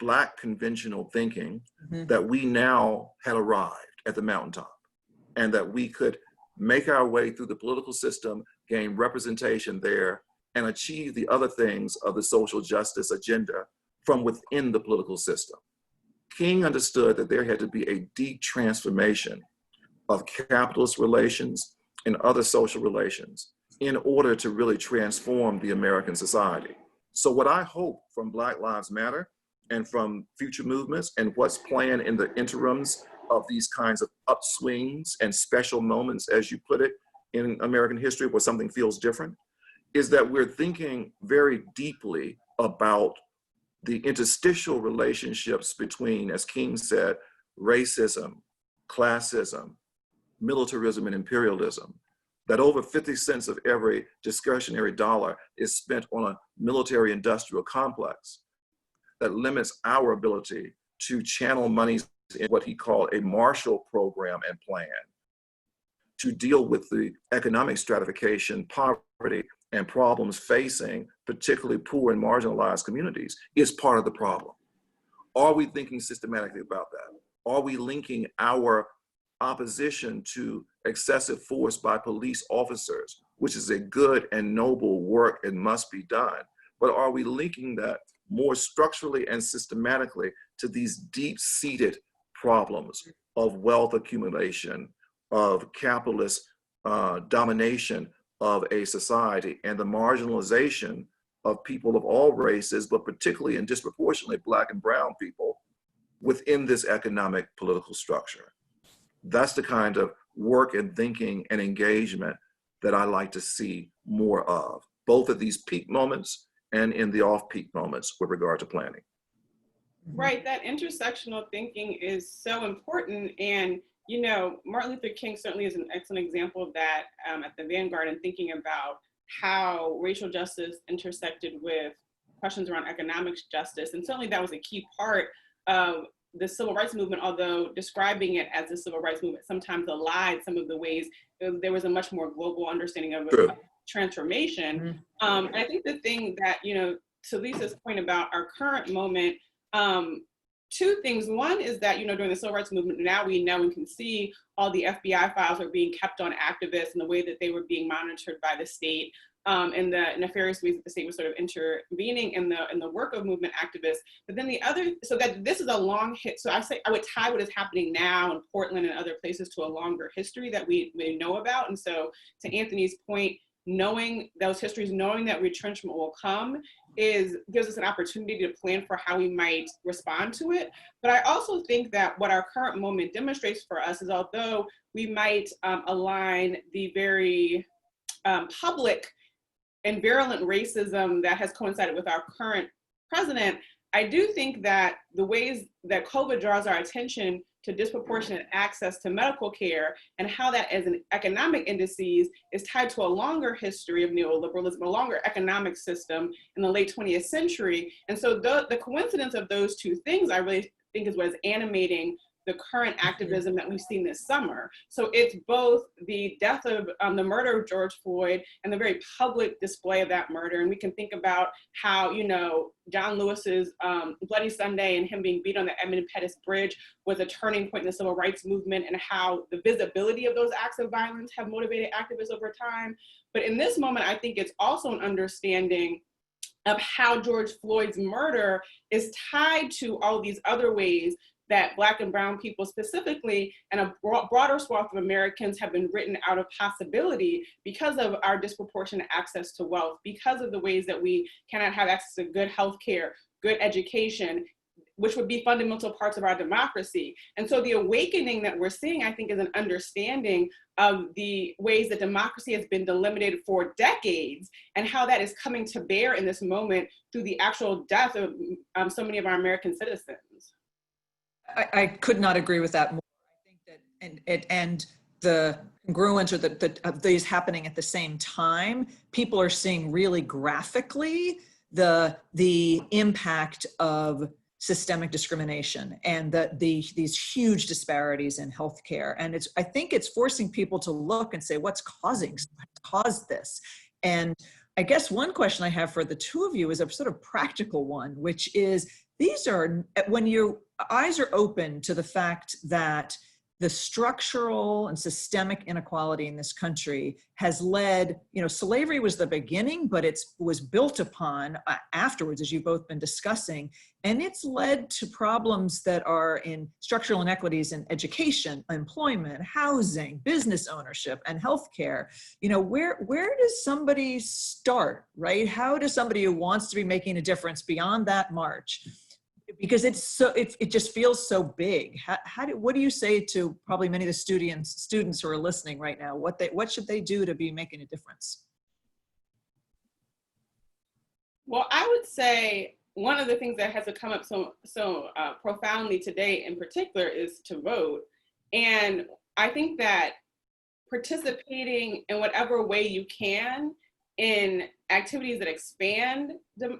[SPEAKER 4] Black conventional thinking that we now had arrived at the mountaintop and that we could make our way through the political system, gain representation there, and achieve the other things of the social justice agenda from within the political system. King understood that there had to be a deep transformation of capitalist relations and other social relations in order to really transform the American society. So what I hope from Black Lives Matter and from future movements and what's planned in the interims of these kinds of upswings and special moments, as you put it, in American history where something feels different, is that we're thinking very deeply about the interstitial relationships between, as King said, racism, classism, militarism, and imperialism, that over 50 cents of every discretionary dollar is spent on a military industrial complex that limits our ability to channel monies in what he called a Marshall Program and plan to deal with the economic stratification, poverty, and problems facing particularly poor and marginalized communities is part of the problem. Are we thinking systematically about that? Are we linking our opposition to excessive force by police officers, which is a good and noble work and must be done, but are we linking that more structurally and systematically to these deep-seated problems of wealth accumulation, of capitalist domination of a society, and the marginalization of people of all races, but particularly and disproportionately Black and brown people within this economic political structure? That's the kind of work and thinking and engagement that I like to see more of, both at these peak moments and in the off-peak moments with regard to planning.
[SPEAKER 3] Right, that intersectional thinking is so important. And, you know, Martin Luther King certainly is an excellent example of that at the vanguard, and thinking about how racial justice intersected with questions around economic justice. And certainly that was a key part of the civil rights movement, although describing it as the civil rights movement, sometimes allied some of the ways there was a much more global understanding of transformation. And I think the thing that, you know, to Lisa's point about our current moment, two things. One is that, you know, during the civil rights movement, now we know and can see all the FBI files are being kept on activists and the way that they were being monitored by the state, and the nefarious ways that the state was sort of intervening in the work of movement activists. But then the other, so that this is a long hit. So I would tie what is happening now in Portland and other places to a longer history that we know about. And so to Anthony's point, knowing those histories, knowing that retrenchment will come gives us an opportunity to plan for how we might respond to it. But I also think that what our current moment demonstrates for us is, although we might align the very public and virulent racism that has coincided with our current president, I do think that the ways that COVID draws our attention to disproportionate access to medical care and how that as an economic indices is tied to a longer history of neoliberalism, a longer economic system in the late 20th century. And so the coincidence of those two things, I really think, is what is animating the current activism that we've seen this summer. So it's both the death of the murder of George Floyd and the very public display of that murder. And we can think about how, you know, John Lewis's Bloody Sunday and him being beat on the Edmund Pettus Bridge was a turning point in the civil rights movement, and how the visibility of those acts of violence have motivated activists over time. But in this moment, I think it's also an understanding of how George Floyd's murder is tied to all these other ways that Black and brown people specifically, and a broader swath of Americans, have been written out of possibility because of our disproportionate access to wealth, because of the ways that we cannot have access to good health care, good education, which would be fundamental parts of our democracy. And so the awakening that we're seeing, I think, is an understanding of the ways that democracy has been delimited for decades, and how that is coming to bear in this moment through the actual death of so many of our American citizens.
[SPEAKER 2] I could not agree with that more. I think that, and the congruence, or of these happening at the same time, people are seeing really graphically the impact of systemic discrimination and these huge disparities in healthcare. And I think it's forcing people to look and say, what caused this? And I guess one question I have for the two of you is a sort of practical one, which is, these are, when your eyes are open to the fact that the structural and systemic inequality in this country has led, you know, slavery was the beginning, but it was built upon afterwards, as you've both been discussing, and it's led to problems that are in structural inequities in education, employment, housing, business ownership, and healthcare. You know, where does somebody start, right? How does somebody who wants to be making a difference beyond that march? Because it just feels so big. What do you say to probably many of the students who are listening right now? What should they do to be making a difference?
[SPEAKER 3] Well, I would say one of the things that has come up so profoundly today in particular is to vote. And I think that participating in whatever way you can in activities that expand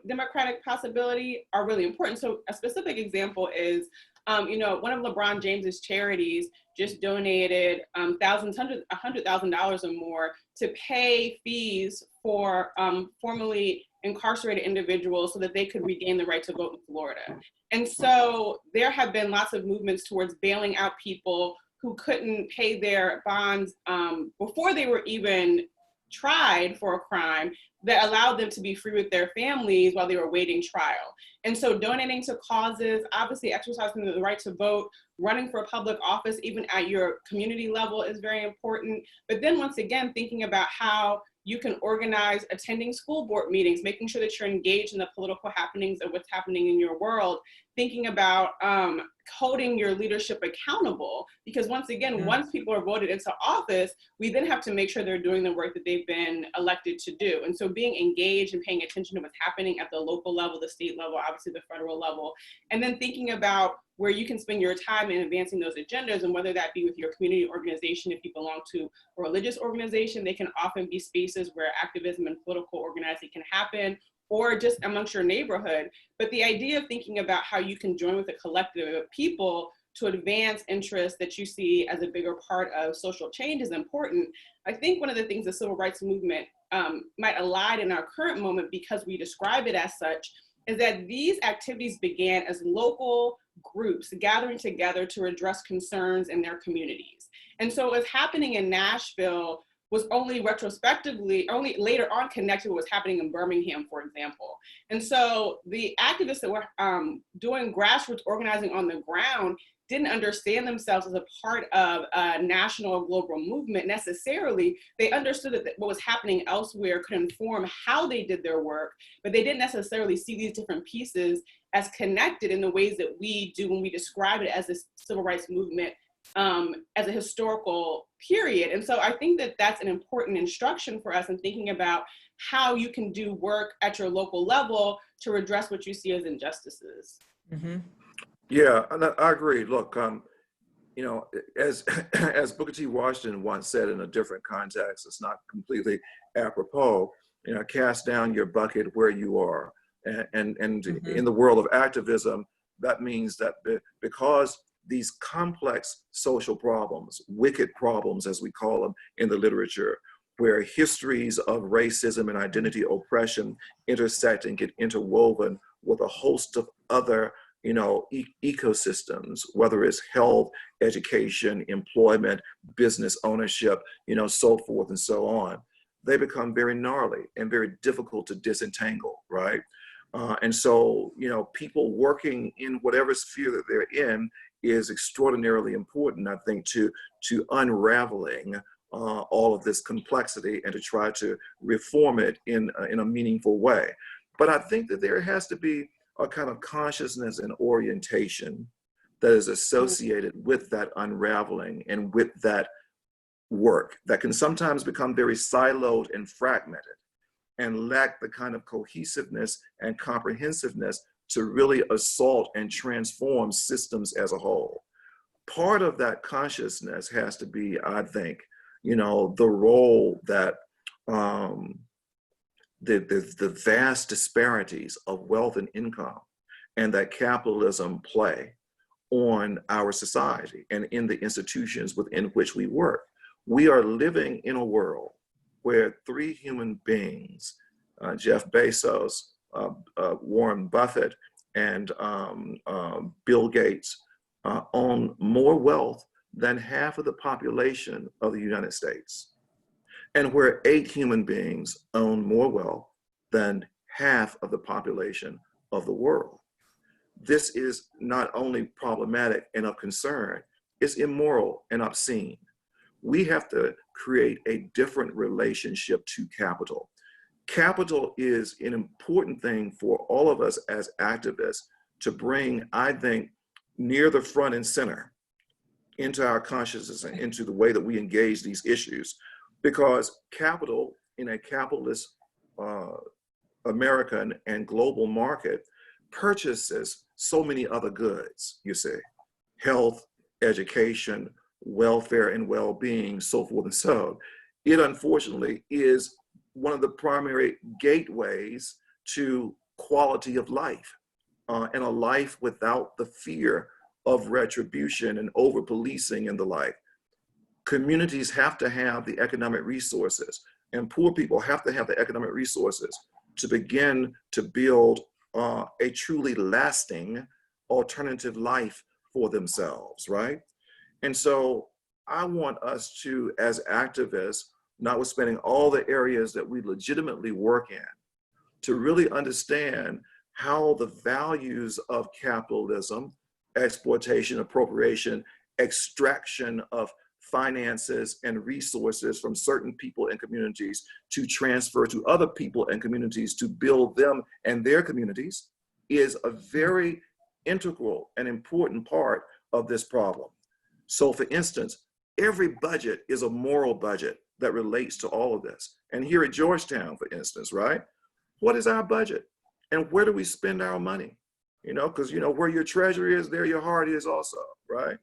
[SPEAKER 3] democratic possibility are really important. So a specific example is, you know, one of LeBron James's charities just donated $100,000 or more to pay fees for formerly incarcerated individuals so that they could regain the right to vote in Florida. And so there have been lots of movements towards bailing out people who couldn't pay their bonds before they were even tried for a crime, that allowed them to be free with their families while they were waiting trial. And so donating to causes, obviously exercising the right to vote, running for a public office, even at your community level, is very important. But then once again, thinking about how you can organize attending school board meetings, making sure that you're engaged in the political happenings of what's happening in your world, thinking about holding your leadership accountable. Because once again, once people are voted into office, we then have to make sure they're doing the work that they've been elected to do. And so being engaged and paying attention to what's happening at the local level, the state level, obviously the federal level, and then thinking about where you can spend your time in advancing those agendas, and whether that be with your community organization. If you belong to a religious organization, they can often be spaces where activism and political organizing can happen, or just amongst your neighborhood. But the idea of thinking about how you can join with a collective of people to advance interests that you see as a bigger part of social change is important. I think one of the things the civil rights movement might elide in our current moment, because we describe it as such, is that these activities began as local groups gathering together to address concerns in their communities. And so what's happening in Nashville was only later on connected with what's happening in Birmingham, for example. And so the activists that were doing grassroots organizing on the ground didn't understand themselves as a part of a national or global movement necessarily. They understood that what was happening elsewhere could inform how they did their work, but they didn't necessarily see these different pieces as connected in the ways that we do when we describe it as this civil rights movement as a historical period. And so I think that that's an important instruction for us in thinking about how you can do work at your local level to redress what you see as injustices.
[SPEAKER 2] Mm-hmm.
[SPEAKER 4] Yeah, and I agree. Look, you know, as as Booker T. Washington once said in a different context, it's not completely apropos. You know, cast down your bucket where you are, and
[SPEAKER 2] Mm-hmm.
[SPEAKER 4] in the world of activism, that means that because these complex social problems, wicked problems as we call them in the literature, where histories of racism and identity oppression intersect and get interwoven with a host of other, you know, ecosystems, whether it's health, education, employment, business ownership, you know, so forth and so on, they become very gnarly and very difficult to disentangle, right? And so, you know, people working in whatever sphere that they're in is extraordinarily important, I think, to unraveling all of this complexity and to try to reform it in a meaningful way. But I think that there has to be a kind of consciousness and orientation that is associated with that unraveling and with that work that can sometimes become very siloed and fragmented and lack the kind of cohesiveness and comprehensiveness to really assault and transform systems as a whole. Part of that consciousness has to be, I think, you know, the role that the vast disparities of wealth and income and that capitalism play on our society and in the institutions within which we work. We are living in a world where three human beings, Jeff Bezos, Warren Buffett, and Bill Gates, own more wealth than half of the population of the United States. And where 8 human beings own more wealth than half of the population of the world. This is not only problematic and of concern, it's immoral and obscene. We have to create a different relationship to capital. Capital is an important thing for all of us as activists to bring, I think, near the front and center into our consciousness and into the way that we engage these issues. Because capital in a capitalist American and global market purchases so many other goods, you see, health, education, welfare and well-being, so forth and so on. It unfortunately is one of the primary gateways to quality of life and a life without the fear of retribution and over-policing and the like. Communities have to have the economic resources, and poor people have to have the economic resources to begin to build a truly lasting alternative life for themselves, right? And so I want us to, as activists, notwithstanding all the areas that we legitimately work in, to really understand how the values of capitalism, exploitation, appropriation, extraction of finances and resources from certain people and communities to transfer to other people and communities to build them and their communities is a very integral and important part of this problem. So for instance, every budget is a moral budget that relates to all of this. And here at Georgetown, for instance, right? What is our budget? And where do we spend our money? You know, because you know, where your treasure is, there your heart is also, right?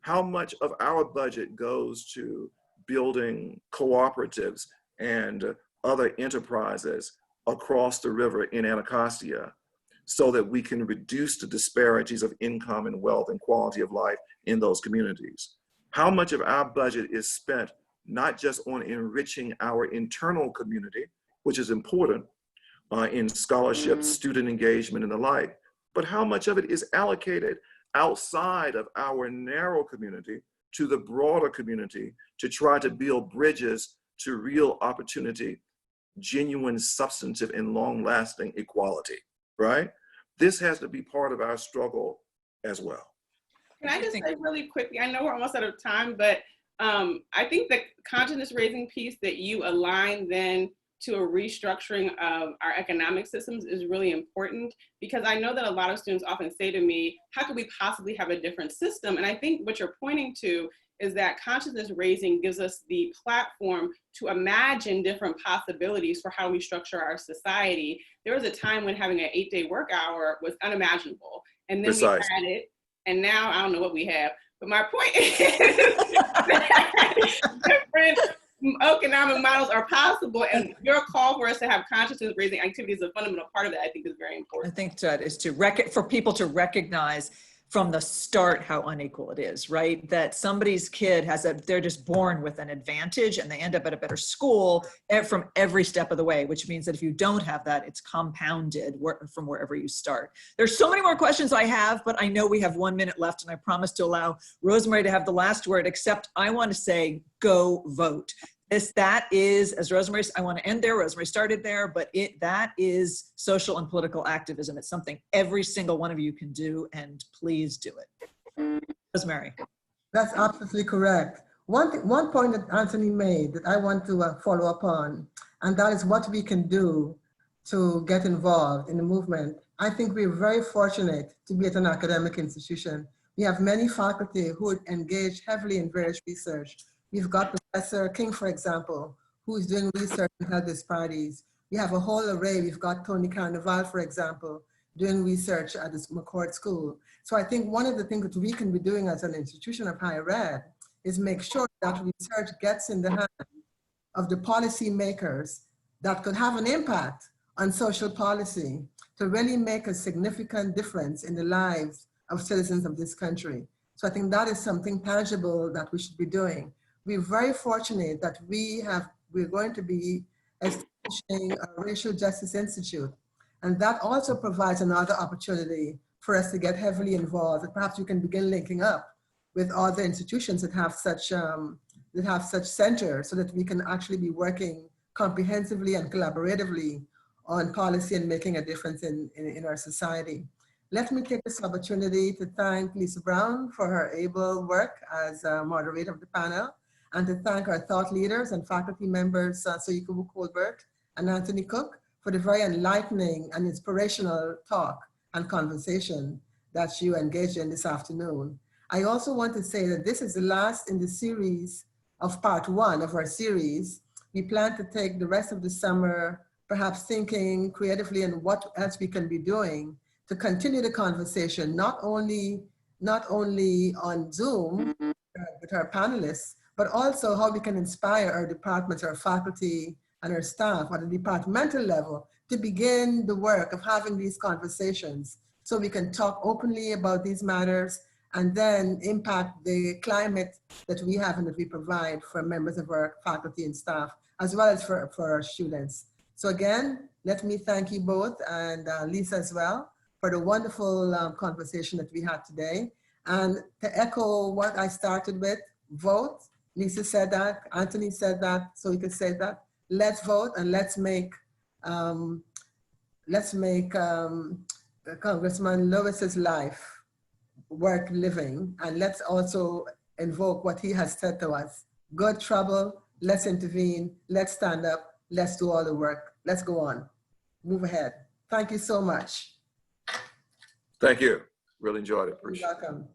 [SPEAKER 4] How much of our budget goes to building cooperatives and other enterprises across the river in Anacostia so that we can reduce the disparities of income and wealth and quality of life in those communities? How much of our budget is spent not just on enriching our internal community, which is important in scholarship, student engagement, and the like, but how much of it is allocated outside of our narrow community to the broader community to try to build bridges to real opportunity, genuine, substantive, and long-lasting equality, right? This has to be part of our struggle as well.
[SPEAKER 3] Can I just say really quickly, I know we're almost out of time, but I think the consciousness raising piece that you align then to a restructuring of our economic systems is really important, because I know that a lot of students often say to me, how could we possibly have a different system? And I think what you're pointing to is that consciousness raising gives us the platform to imagine different possibilities for how we structure our society. There was a time when having an 8-day work hour was unimaginable. And then we had it, and now I don't know what we have. But my point is that different economic models are possible, and your call for us to have consciousness raising activities is a fundamental part of that. I think is very important.
[SPEAKER 2] I think that is for people to recognize from the start how unequal it is, right? That somebody's kid they're just born with an advantage and they end up at a better school from every step of the way, which means that if you don't have that, it's compounded from wherever you start. There's so many more questions I have, but I know we have 1 minute left, and I promise to allow Rosemary to have the last word, except I want to say, go vote. That is, as Rosemary, I want to end there. Rosemary started there, but that is social and political activism. It's something every single one of you can do, and please do it. Rosemary.
[SPEAKER 1] That's absolutely correct. One point that Anthony made that I want to follow up on, and that is what we can do to get involved in the movement. I think we're very fortunate to be at an academic institution. We have many faculty who engage heavily in various research. We've got Professor King, for example, who is doing research in health disparities. We have a whole array. We've got Tony Carnival, for example, doing research at the McCord School. So I think one of the things that we can be doing as an institution of higher ed is make sure that research gets in the hands of the policy makers that could have an impact on social policy to really make a significant difference in the lives of citizens of this country. So I think that is something tangible that we should be doing. We're very fortunate that we're going to be establishing a Racial Justice Institute. And that also provides another opportunity for us to get heavily involved. And perhaps we can begin linking up with other institutions that have such centers so that we can actually be working comprehensively and collaboratively on policy and making a difference in our society. Let me take this opportunity to thank Lisa Brown for her able work as a moderator of the panel, and to thank our thought leaders and faculty members, Soyukubu Colbert and Anthony Cook, for the very enlightening and inspirational talk and conversation that you engaged in this afternoon. I also want to say that this is the last in the series of part 1 of our series. We plan to take the rest of the summer perhaps thinking creatively on what else we can be doing to continue the conversation, not only on Zoom with our panelists, but also how we can inspire our departments, our faculty, and our staff at the departmental level to begin the work of having these conversations so we can talk openly about these matters and then impact the climate that we have and that we provide for members of our faculty and staff, as well as for our students. So again, let me thank you both, and Lisa as well, for the wonderful conversation that we had today. And to echo what I started with, vote. Lisa said that, Anthony said that, so we could say that. Let's vote and let's make Congressman Lewis's life worth living, and let's also invoke what he has said to us. Good trouble, let's intervene, let's stand up, let's do all the work, let's go on, move ahead. Thank you so much.
[SPEAKER 4] Thank you, really enjoyed it, appreciate it.
[SPEAKER 1] You're welcome.